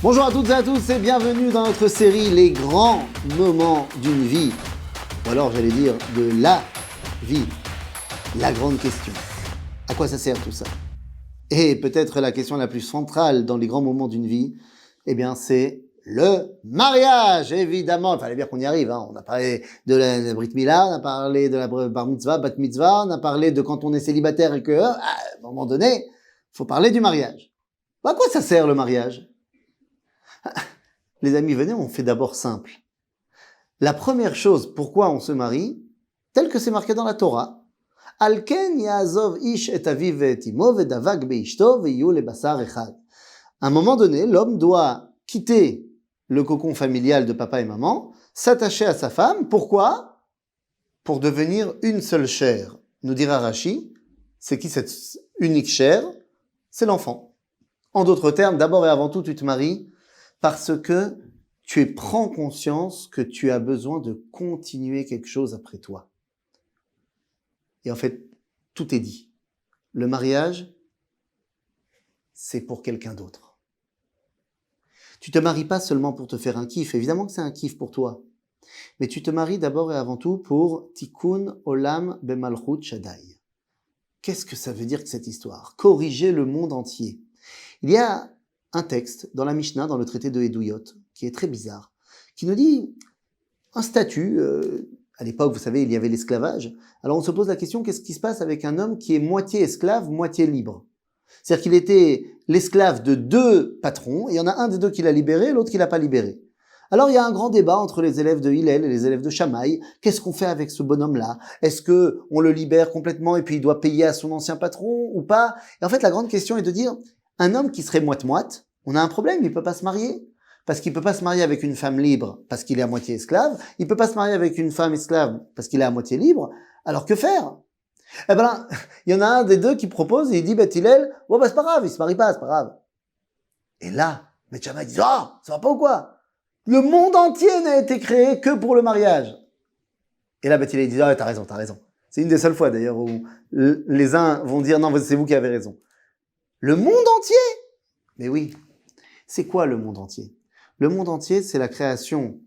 Bonjour à toutes et à tous et bienvenue dans notre série Les grands moments d'une vie. Ou alors j'allais dire de la vie. La grande question. À quoi ça sert tout ça? Et peut-être la question la plus centrale dans les grands moments d'une vie, eh bien c'est le mariage, évidemment. Il fallait bien qu'on y arrive. On a parlé de la Brit Mila, on a parlé de la Bar Mitzvah, Bat Mitzvah, on a parlé de quand on est célibataire et que, à un moment donné, il faut parler du mariage. À quoi ça sert le mariage? Les amis, venez, on fait d'abord simple. La première chose, pourquoi on se marie, tel que c'est marqué dans la Torah, Alken ya'azov ish et aviv ve'et imo ve'davak be'ishto ve'yu lebasar echad. À un moment donné, l'homme doit quitter le cocon familial de papa et maman, s'attacher à sa femme. Pourquoi? Pour devenir une seule chair. Nous dira Rashi, c'est qui cette unique chair? C'est l'enfant. En d'autres termes, d'abord et avant tout, tu te maries parce que tu prends conscience que tu as besoin de continuer quelque chose après toi. Et en fait, tout est dit. Le mariage, c'est pour quelqu'un d'autre. Tu te maries pas seulement pour te faire un kiff. Évidemment que c'est un kiff pour toi. Mais tu te maries d'abord et avant tout pour Tikkun Olam Bemalchut Shaddai. Qu'est-ce que ça veut dire que cette histoire? Corriger le monde entier. Il y a un texte dans la Mishnah, dans le traité de Eduyot, qui est très bizarre, qui nous dit un statut. À l'époque, vous savez, il y avait l'esclavage. Alors on se pose la question, qu'est-ce qui se passe avec un homme qui est moitié esclave, moitié libre? C'est-à-dire qu'il était l'esclave de deux patrons, et il y en a un des deux qui l'a libéré, l'autre qui l'a pas libéré. Alors il y a un grand débat entre les élèves de Hillel et les élèves de Shammai. Qu'est-ce qu'on fait avec ce bonhomme-là? Est-ce que on le libère complètement et puis il doit payer à son ancien patron ou pas? Et en fait, la grande question est de dire, un homme qui serait moite-moite, on a un problème, il peut pas se marier. Parce qu'il peut pas se marier avec une femme libre parce qu'il est à moitié esclave. Il peut pas se marier avec une femme esclave parce qu'il est à moitié libre. Alors que faire? Eh ben, il y en a un des deux qui propose et il dit, Hillel, c'est pas grave, il se marie pas, c'est pas grave. Et là, Beth Shammai dit, ça va pas ou quoi? Le monde entier n'a été créé que pour le mariage. Et là, Hillel dit, t'as raison. C'est une des seules fois d'ailleurs où les uns vont dire, non, c'est vous qui avez raison. Le monde entier? Mais oui. C'est quoi le monde entier? Le monde entier, c'est la création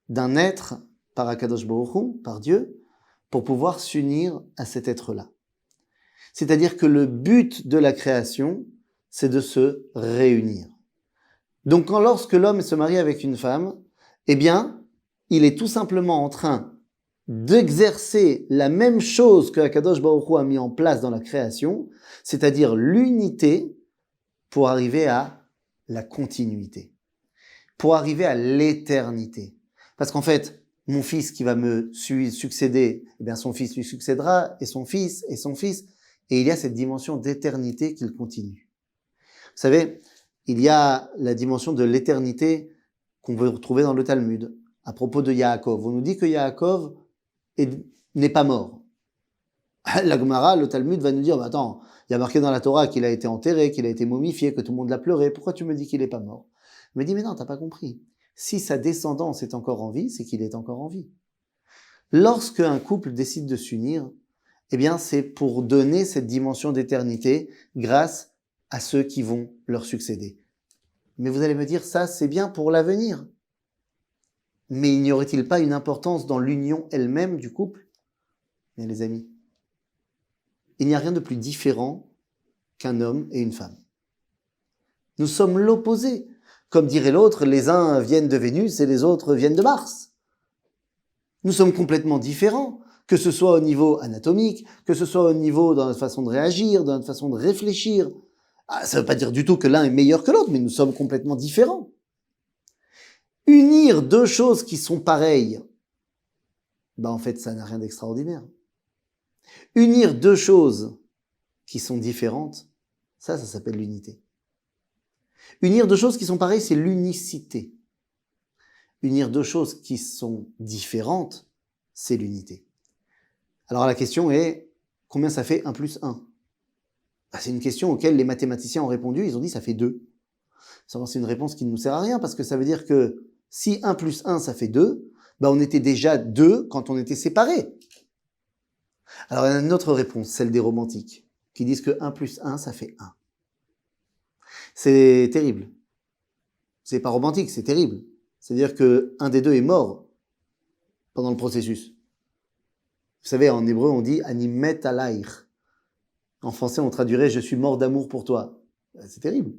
d'un être par Akadosh Baruch Hu, par Dieu, pour pouvoir s'unir à cet être-là. C'est-à-dire que le but de la création, c'est de se réunir. Donc lorsque l'homme se marie avec une femme, eh bien, il est tout simplement en train d'exercer la même chose que Akadosh Baruch Hu a mis en place dans la création, c'est-à-dire l'unité pour arriver à la continuité, pour arriver à l'éternité. Parce qu'en fait, mon fils qui va me succéder, eh bien son fils lui succédera, et son fils, et il y a cette dimension d'éternité qu'il continue. Vous savez, il y a la dimension de l'éternité qu'on veut retrouver dans le Talmud, à propos de Yaakov. On nous dit que Yaakov n'est pas mort. La Gemara, le Talmud va nous dire, attends, il y a marqué dans la Torah qu'il a été enterré, qu'il a été momifié, que tout le monde l'a pleuré, pourquoi tu me dis qu'il n'est pas mort? Il me dit, mais non, t'as pas compris. Si sa descendance est encore en vie, c'est qu'il est encore en vie. Lorsque un couple décide de s'unir, eh bien, c'est pour donner cette dimension d'éternité grâce à ceux qui vont leur succéder. Mais vous allez me dire, ça, c'est bien pour l'avenir. Mais n'y aurait-il pas une importance dans l'union elle-même du couple? Mais les amis, il n'y a rien de plus différent qu'un homme et une femme. Nous sommes l'opposé. Comme dirait l'autre, les uns viennent de Vénus et les autres viennent de Mars. Nous sommes complètement différents, que ce soit au niveau anatomique, que ce soit au niveau de notre façon de réagir, de notre façon de réfléchir. Ça ne veut pas dire du tout que l'un est meilleur que l'autre, mais nous sommes complètement différents. Unir deux choses qui sont pareilles, en fait, ça n'a rien d'extraordinaire. Unir deux choses qui sont différentes, ça s'appelle l'unité. Unir deux choses qui sont pareilles, c'est l'unicité. Unir deux choses qui sont différentes, c'est l'unité. Alors la question est, combien ça fait 1 plus 1? C'est une question auquel les mathématiciens ont répondu, ils ont dit ça fait 2. C'est une réponse qui ne nous sert à rien, parce que ça veut dire que si 1 plus 1, ça fait 2, on était déjà 2 quand on était séparés. Alors il y a une autre réponse, celle des romantiques, qui disent que 1 plus 1, ça fait 1. C'est terrible. c'est pas romantique, c'est terrible. C'est-à-dire qu'un des deux est mort pendant le processus. Vous savez, en hébreu, on dit « ani met alaïr ». En français, on traduirait « je suis mort d'amour pour toi ». C'est terrible.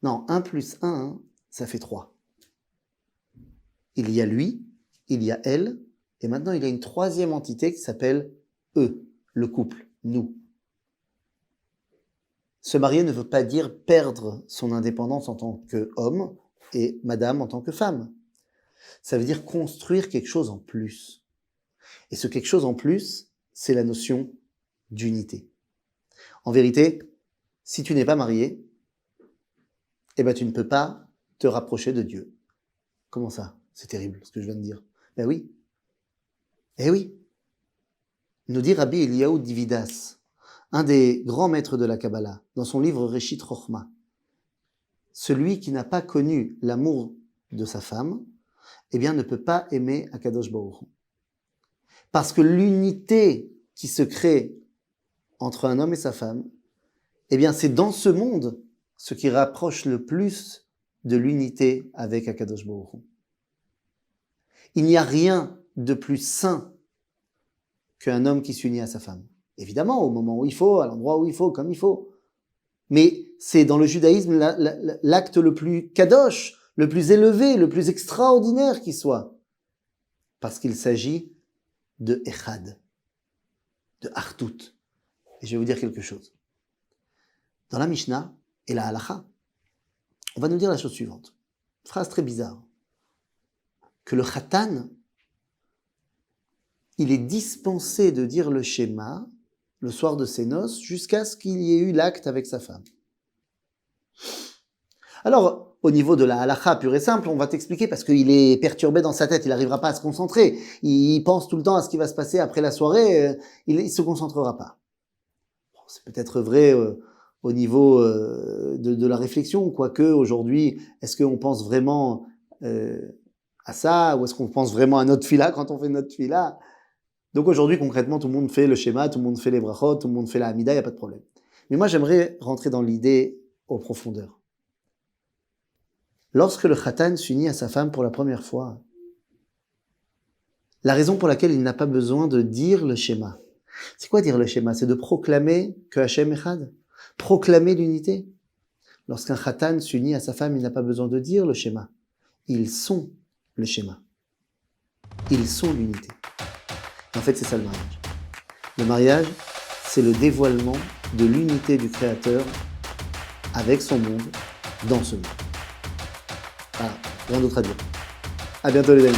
Non, 1 plus 1, ça fait 3. Il y a lui, il y a elle, et maintenant il y a une troisième entité qui s'appelle eux, le couple, nous. Se marier ne veut pas dire perdre son indépendance en tant qu'homme et madame en tant que femme. Ça veut dire construire quelque chose en plus. Et ce quelque chose en plus, c'est la notion d'unité. En vérité, si tu n'es pas marié, eh ben tu ne peux pas te rapprocher de Dieu. Comment ça? C'est terrible ce que je viens de dire. Ben oui. Eh oui. Nous dit Rabbi Eliyahu Dividas, un des grands maîtres de la Kabbalah, dans son livre Reshit Chochma. Celui qui n'a pas connu l'amour de sa femme, eh bien ne peut pas aimer Akadosh Baruch Hu. Parce que l'unité qui se crée entre un homme et sa femme, eh bien c'est dans ce monde ce qui rapproche le plus de l'unité avec Akadosh Baruch Hu. Il n'y a rien de plus sain qu'un homme qui s'unit à sa femme. Évidemment, au moment où il faut, à l'endroit où il faut, comme il faut. Mais c'est dans le judaïsme l'acte le plus kadosh, le plus élevé, le plus extraordinaire qui soit. Parce qu'il s'agit de echad, de artout. Et je vais vous dire quelque chose. Dans la Mishnah et la Halacha, on va nous dire la chose suivante. Une phrase très bizarre. Que le khatan, il est dispensé de dire le schéma le soir de ses noces jusqu'à ce qu'il y ait eu l'acte avec sa femme. Alors, au niveau de la halakha pure et simple, on va t'expliquer parce qu'il est perturbé dans sa tête, il n'arrivera pas à se concentrer. Il pense tout le temps à ce qui va se passer après la soirée, il ne se concentrera pas. Bon, c'est peut-être vrai au niveau de la réflexion, quoique aujourd'hui, est-ce qu'on pense vraiment à ça, ou est-ce qu'on pense vraiment à notre fila quand on fait notre fila? Donc aujourd'hui, concrètement, tout le monde fait le schéma, tout le monde fait les brachot, tout le monde fait la hamida, il n'y a pas de problème. Mais moi, j'aimerais rentrer dans l'idée en profondeur. Lorsque le khatan s'unit à sa femme pour la première fois, la raison pour laquelle il n'a pas besoin de dire le schéma, c'est quoi dire le schéma? C'est de proclamer que Hachem Echad, proclamer l'unité. Lorsqu'un khatan s'unit à sa femme, il n'a pas besoin de dire le schéma. Ils sont le schéma. Ils sont l'unité. En fait, c'est ça le mariage. Le mariage, c'est le dévoilement de l'unité du Créateur avec son monde, dans ce monde. Voilà, rien d'autre à dire. À bientôt les amis.